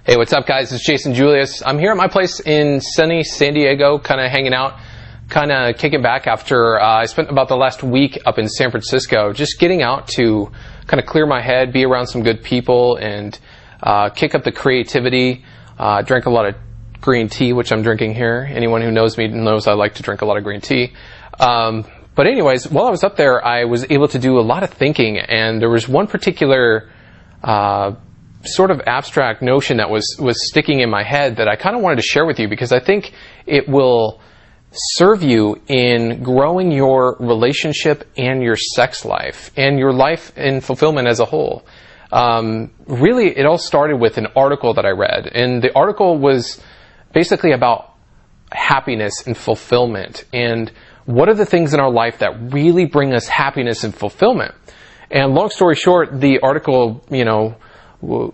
Hey, what's up, guys? It's Jason Julius. I'm here at my place in sunny San Diego, kind of hanging out, kind of kicking back after I spent about the last week up in San Francisco, just getting out to kind of clear my head, be around some good people, and kick up the creativity. Drank a lot of green tea, which I'm drinking here. Anyone who knows me knows I like to drink a lot of green tea. But anyways, while I was up there, I was able to do a lot of thinking, and there was one particular sort of abstract notion that was sticking in my head that I kind of wanted to share with you, because I think it will serve you in growing your relationship and your sex life and your life in fulfillment as a whole. Really, it all started with an article that I read, and the article was basically about happiness and fulfillment, and what are the things in our life that really bring us happiness and fulfillment. And long story short, the article,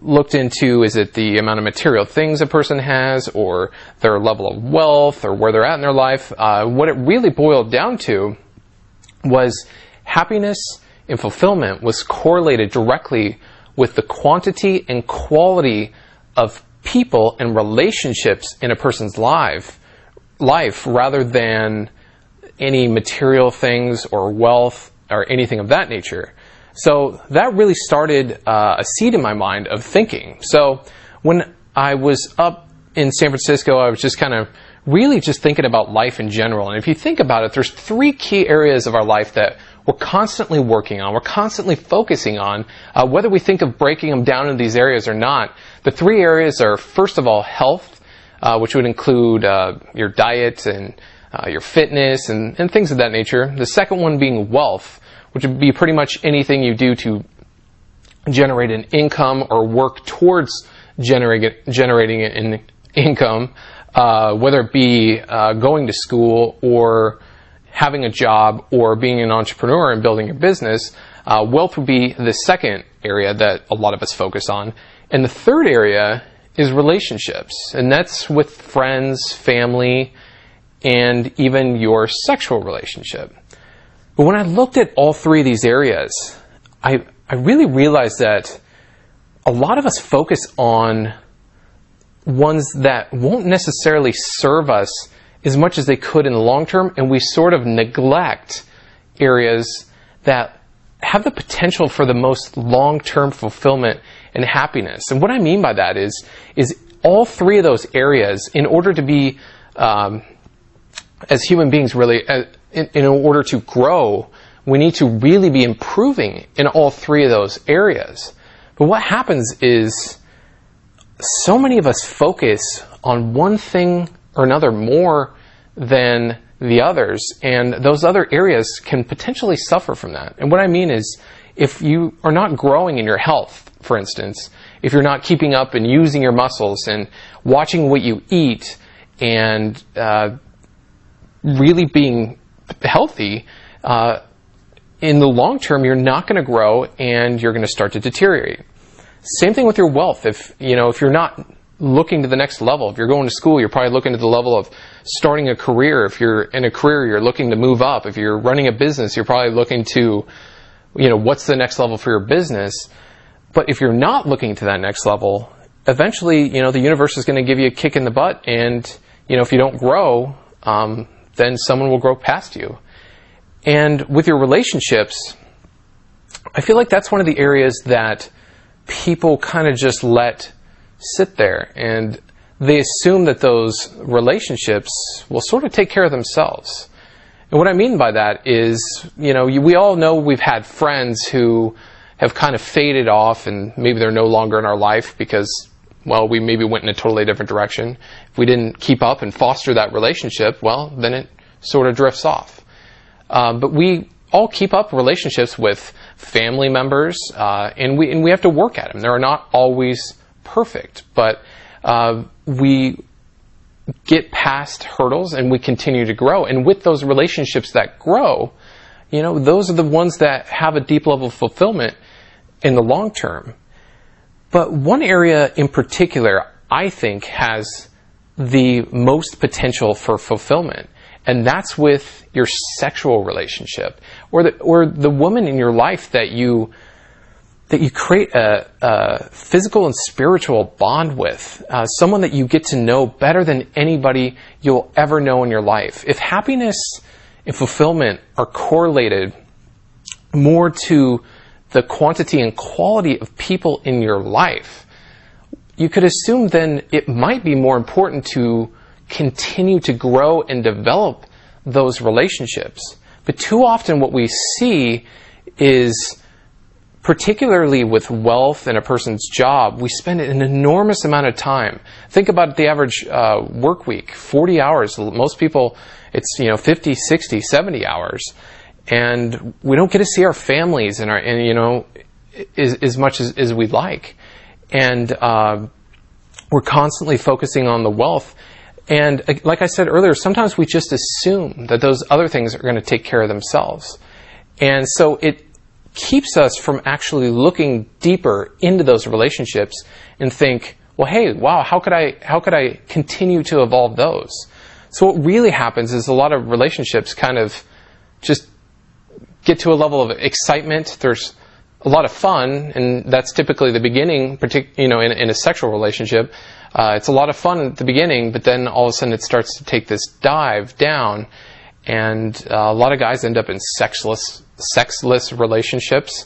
looked into, is it the amount of material things a person has, or their level of wealth, or where they're at in their life. What it really boiled down to was happiness and fulfillment was correlated directly with the quantity and quality of people and relationships in a person's life rather than any material things or wealth or anything of that nature. So that really started a seed in my mind of thinking. So when I was up in San Francisco, I was just kind of really just thinking about life in general. And if you think about it, there's three key areas of our life that we're constantly working on, we're constantly focusing on, whether we think of breaking them down into these areas or not. The three areas are, first of all, health, which would include your diet and your fitness and things of that nature. The second one being wealth, which would be pretty much anything you do to generate an income or work towards generating an income, whether it be going to school or having a job or being an entrepreneur and building your business. Wealth would be the second area that a lot of us focus on. And the third area is relationships, and that's with friends, family, and even your sexual relationship. But when I looked at all three of these areas, I really realized that a lot of us focus on ones that won't necessarily serve us as much as they could in the long term, and we sort of neglect areas that have the potential for the most long-term fulfillment and happiness. And what I mean by that is all three of those areas, in order to be, as human beings really, in order to grow, we need to really be improving in all three of those areas. But what happens is so many of us focus on one thing or another more than the others, and those other areas can potentially suffer from that. And what I mean is, if you are not growing in your health, for instance, if you're not keeping up and using your muscles and watching what you eat and really being healthy, in the long term, you're not going to grow and you're going to start to deteriorate. Same thing with your wealth. If you're not looking to the next level, if you're going to school, you're probably looking to the level of starting a career. If you're in a career, you're looking to move up. If you're running a business, you're probably looking to, what's the next level for your business. But if you're not looking to that next level, eventually, the universe is going to give you a kick in the butt, and, if you don't grow, then someone will grow past you. And with your relationships, I feel like that's one of the areas that people kind of just let sit there, and they assume that those relationships will sort of take care of themselves. And what I mean by that is, we all know we've had friends who have kind of faded off, and maybe they're no longer in our life because, well, we maybe went in a totally different direction. If we didn't keep up and foster that relationship, well, then it sort of drifts off. But we all keep up relationships with family members, and we have to work at them. They're not always perfect, but we get past hurdles and we continue to grow. And with those relationships that grow, those are the ones that have a deep level of fulfillment in the long term. But one area in particular, I think, has the most potential for fulfillment, and that's with your sexual relationship, or the woman in your life that that you create a physical and spiritual bond with, someone that you get to know better than anybody you'll ever know in your life. If happiness and fulfillment are correlated more to the quantity and quality of people in your life, you could assume then it might be more important to continue to grow and develop those relationships. But too often what we see is, particularly with wealth and a person's job, we spend an enormous amount of time. Think about the average work week, 40 hours. Most people, it's 50, 60, 70 hours. And we don't get to see our families and as much as we'd like. And we're constantly focusing on the wealth. And like I said earlier, sometimes we just assume that those other things are going to take care of themselves. And so it keeps us from actually looking deeper into those relationships and think, well, hey, wow, how could I continue to evolve those? So what really happens is a lot of relationships kind of just get to a level of excitement. There's a lot of fun, and that's typically the beginning, in a sexual relationship. It's a lot of fun at the beginning, but then all of a sudden it starts to take this dive down, and a lot of guys end up in sexless relationships,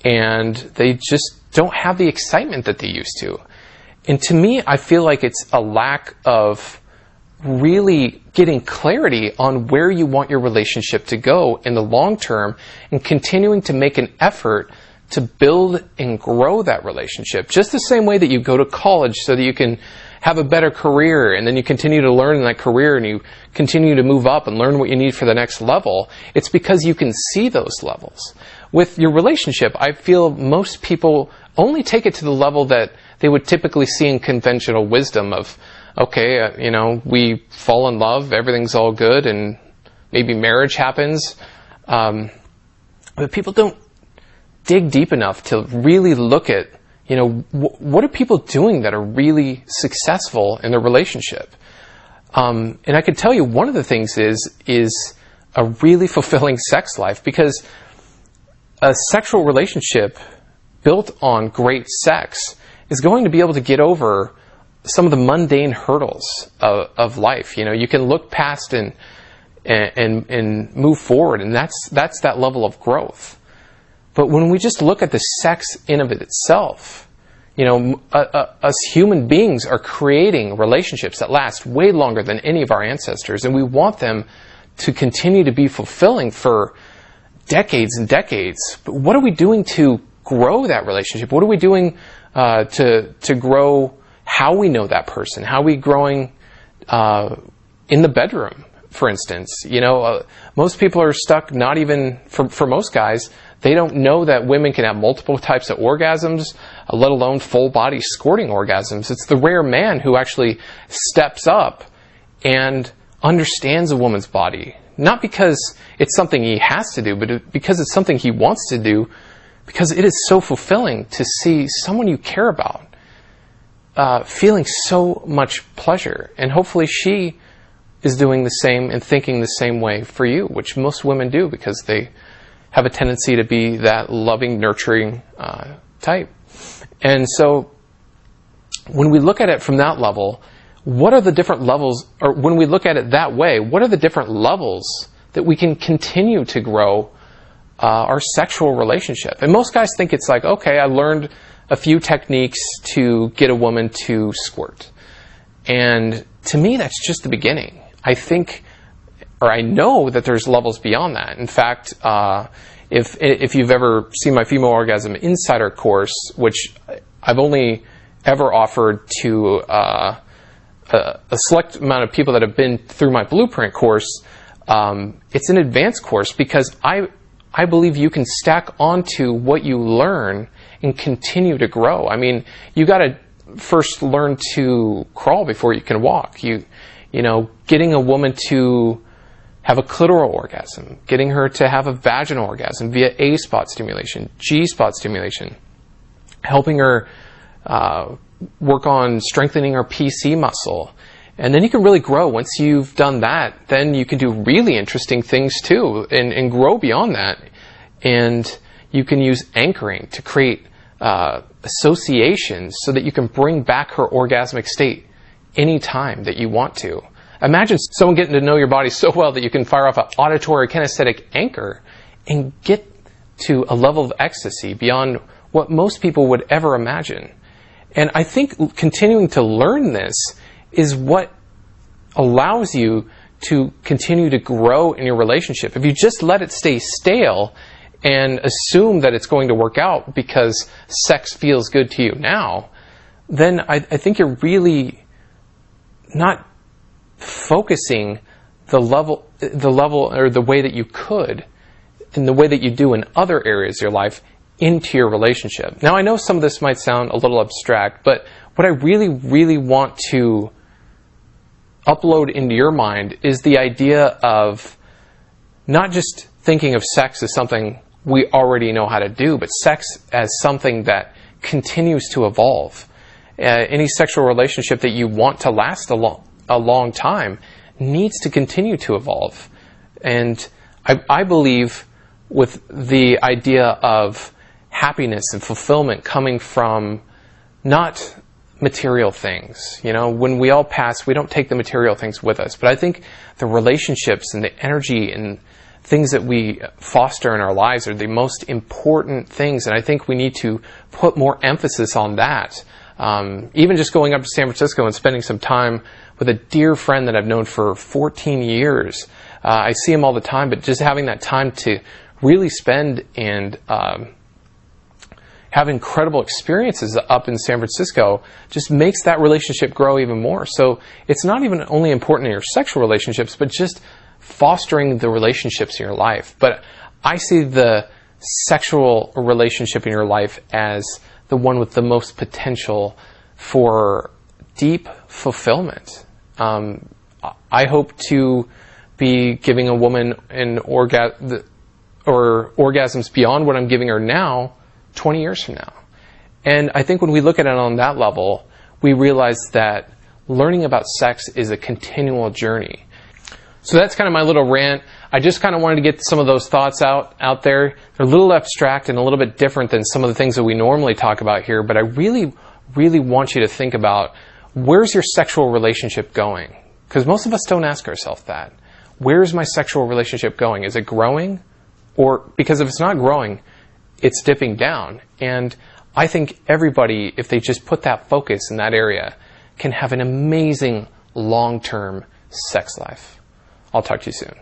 and they just don't have the excitement that they used to. And to me, I feel like it's a lack of really getting clarity on where you want your relationship to go in the long term, and continuing to make an effort to build and grow that relationship. Just the same way that you go to college so that you can have a better career, and then you continue to learn in that career, and you continue to move up and learn what you need for the next level. It's because you can see those levels. With your relationship, I feel most people only take it to the level that they would typically see in conventional wisdom of, okay, we fall in love, everything's all good, and maybe marriage happens. But people don't dig deep enough to really look at, what are people doing that are really successful in their relationship? And I could tell you one of the things is a really fulfilling sex life, because a sexual relationship built on great sex is going to be able to get over some of the mundane hurdles of life. You can look past and move forward, and that's that level of growth. But when we just look at the sex in of it itself, us human beings are creating relationships that last way longer than any of our ancestors, and we want them to continue to be fulfilling for decades and decades. But what are we doing to grow that relationship? What are we doing to grow how we know that person? How are we growing in the bedroom, for instance? Most people are stuck, not even, for most guys, they don't know that women can have multiple types of orgasms, let alone full-body squirting orgasms. It's the rare man who actually steps up and understands a woman's body. Not because it's something he has to do, but because it's something he wants to do, because it is so fulfilling to see someone you care about feeling so much pleasure. And hopefully she is doing the same and thinking the same way for you, which most women do, because they have a tendency to be that loving, nurturing type. And so when we look at it from that level, what are the different levels, or when we look at it that way, what are the different levels that we can continue to grow our sexual relationship? And most guys think it's like, okay, I learned a few techniques to get a woman to squirt. And to me, that's just the beginning. I know that there's levels beyond that. In fact, if you've ever seen my Female Orgasm Insider course, which I've only ever offered to a select amount of people that have been through my Blueprint course, it's an advanced course, because I believe you can stack onto what you learn and continue to grow. I mean, you got to first learn to crawl before you can walk. Getting a woman to have a clitoral orgasm, getting her to have a vaginal orgasm via A-spot stimulation, G-spot stimulation, helping her work on strengthening her PC muscle. And then you can really grow. Once you've done that, then you can do really interesting things too, and grow beyond that. And you can use anchoring to create associations so that you can bring back her orgasmic state anytime that you want to. Imagine someone getting to know your body so well that you can fire off an auditory kinesthetic anchor and get to a level of ecstasy beyond what most people would ever imagine. And I think continuing to learn this is what allows you to continue to grow in your relationship. If you just let it stay stale and assume that it's going to work out because sex feels good to you now, then I think you're really not focusing the level or the way that you could in the way that you do in other areas of your life into your relationship. Now, I know some of this might sound a little abstract, but what I really, really want to upload into your mind is the idea of not just thinking of sex as something we already know how to do, but sex as something that continues to evolve. Any sexual relationship that you want to last a long time needs to continue to evolve. And I believe with the idea of happiness and fulfillment coming from not material things. You know, when we all pass, we don't take the material things with us. But I think the relationships and the energy and things that we foster in our lives are the most important things. And I think we need to put more emphasis on that. Even just going up to San Francisco and spending some time with a dear friend that I've known for 14 years. I see him all the time, but just having that time to really spend and have incredible experiences up in San Francisco just makes that relationship grow even more. So it's not even only important in your sexual relationships, but just fostering the relationships in your life. But I see the sexual relationship in your life as the one with the most potential for deep fulfillment. I hope to be giving a woman an orgasms beyond what I'm giving her now 20 years from now. And I think when we look at it on that level, we realize that learning about sex is a continual journey. So that's kind of my little rant. I just kind of wanted to get some of those thoughts out there. They're a little abstract and a little bit different than some of the things that we normally talk about here, but I really, really want you to think about, where's your sexual relationship going? Because most of us don't ask ourselves that. Where's my sexual relationship going? Is it growing? Or, because if it's not growing, it's dipping down. And I think everybody, if they just put that focus in that area, can have an amazing long-term sex life. I'll talk to you soon.